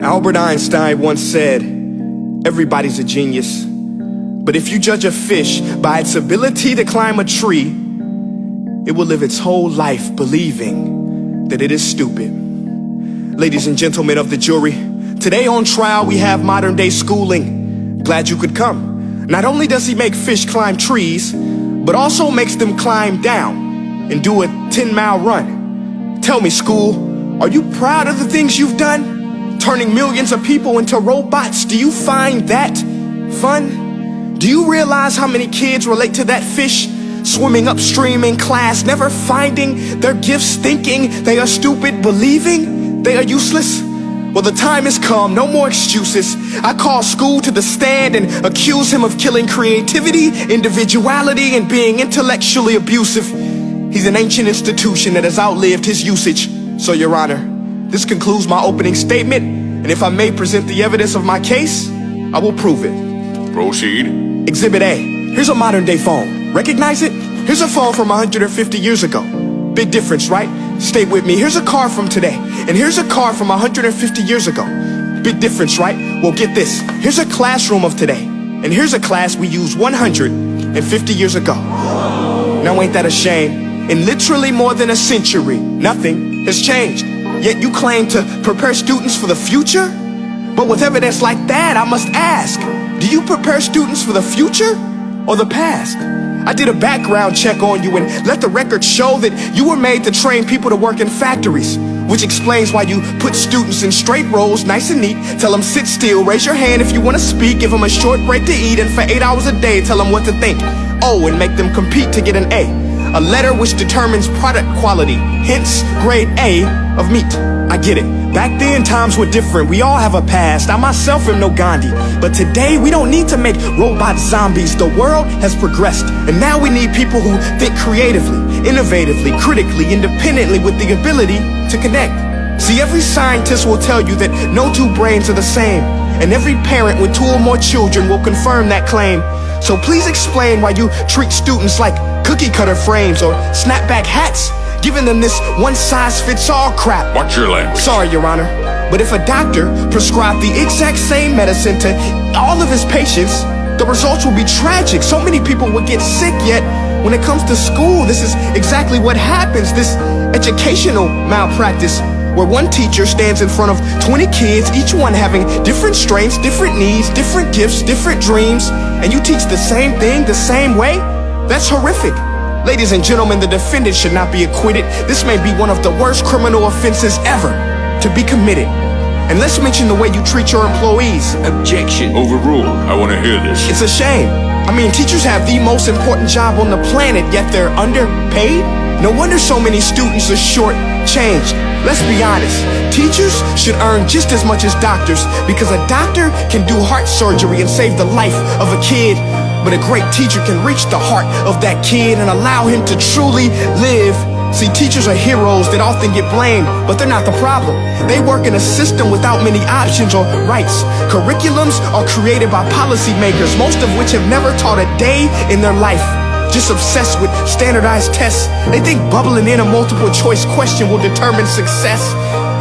Albert Einstein once said, everybody's a genius, but if you judge a fish by its ability to climb a tree, it will live its whole life believing that it is stupid. Ladies and gentlemen of the jury, today on trial we have modern day schooling. Glad you could come. Not only does he make fish climb trees, but also makes them climb down and do a 10-mile run. Tell me, school, are you proud of the things you've done? Turning millions of people into robots, do you find that fun? Do you realize how many kids relate to that fish swimming upstream in class, never finding their gifts, thinking they are stupid, believing they are useless? Well, the time has come, no more excuses. I call school to the stand and accuse him of killing creativity, individuality, and being intellectually abusive. He's an ancient institution that has outlived his usage. So, Your Honor, this concludes my opening statement, and if I may present the evidence of my case, I will prove it. Proceed. Exhibit A. Here's a modern day phone. Recognize it? Here's a phone from 150 years ago. Big difference, right? Stay with me. Here's a car from today, and here's a car from 150 years ago. Big difference, right? Well, get this. Here's a classroom of today, and here's a class we used 150 years ago. Now ain't that a shame? In literally more than a century, nothing has changed. Yet you claim to prepare students for the future? But with evidence like that, I must ask, do you prepare students for the future or the past? I did a background check on you and let the record show that you were made to train people to work in factories, which explains why you put students in straight rows, nice and neat, tell them sit still, raise your hand if you want to speak, give them a short break to eat, and for 8 hours a day tell them what to think. Oh, and make them compete to get an A letter which determines product quality, hence grade A of meat. I get it. Back then, times were different. We all have a past. I myself am no Gandhi. But today, we don't need to make robot zombies. The world has progressed. And now we need people who think creatively, innovatively, critically, independently, with the ability to connect. See, every scientist will tell you that no two brains are the same. And every parent with 2 or more children will confirm that claim. So please explain why you treat students like cookie cutter frames or snapback hats, giving them this one-size-fits-all crap. Watch your language. Sorry, Your Honor, but if a doctor prescribed the exact same medicine to all of his patients, the results will be tragic. So many people would get sick, yet when it comes to school, this is exactly what happens. This educational malpractice, where one teacher stands in front of 20 kids, each one having different strengths, different needs, different gifts, different dreams, and you teach the same thing the same way? That's horrific. Ladies and gentlemen, the defendant should not be acquitted. This may be one of the worst criminal offenses ever to be committed. And let's mention the way you treat your employees. Objection. Overruled. I want to hear this. It's a shame. I mean, teachers have the most important job on the planet, yet they're underpaid? No wonder so many students are short-changed. Let's be honest, teachers should earn just as much as doctors, because a doctor can do heart surgery and save the life of a kid, but a great teacher can reach the heart of that kid and allow him to truly live. See, teachers are heroes that often get blamed, but they're not the problem. They work in a system without many options or rights. Curriculums are created by policymakers, most of which have never taught a day in their life. Just obsessed with standardized tests. They think bubbling in a multiple choice question will determine success.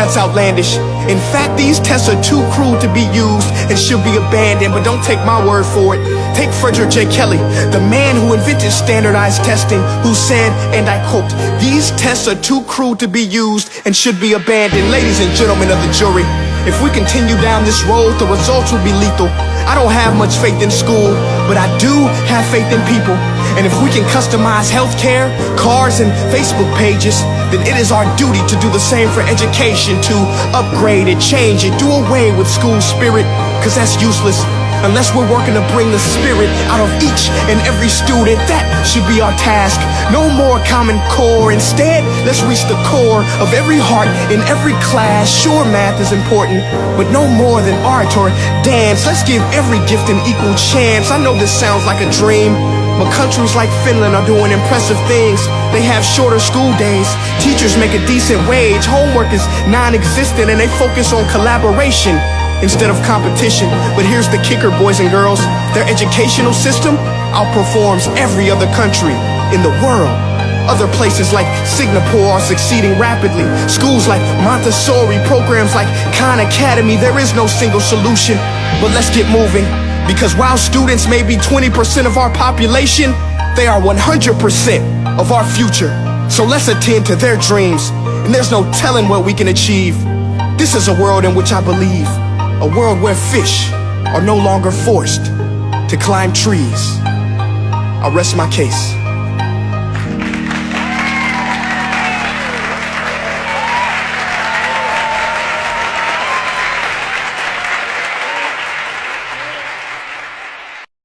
That's outlandish. In fact, these tests are too cruel to be used and should be abandoned, but don't take my word for it. Take Frederick J. Kelly, the man who invented standardized testing, who said, and I quote, "These tests are too cruel to be used and should be abandoned." Ladies and gentlemen of the jury, if we continue down this road, the results will be lethal. I don't have much faith in school, but I do have faith in people. And if we can customize healthcare, cars, and Facebook pages, then it is our duty to do the same for education, to upgrade it, change it, do away with school spirit, because that's useless. Unless we're working to bring the spirit out of each and every student, that should be our task. No more Common Core. Instead, let's reach the core of every heart in every class. Sure, math is important, but no more than art or dance. Let's give every gift an equal chance. I know this sounds like a dream, but countries like Finland are doing impressive things. They have shorter school days, teachers make a decent wage, homework is non-existent, and they focus on collaboration instead of competition. But here's the kicker, boys and girls. Their educational system outperforms every other country in the world. Other places like Singapore are succeeding rapidly. Schools like Montessori, programs like Khan Academy. There is no single solution, but let's get moving. Because while students may be 20% of our population, they are 100% of our future. So let's attend to their dreams, and there's no telling what we can achieve. This is a world in which I believe, a world where fish are no longer forced to climb trees. I rest my case.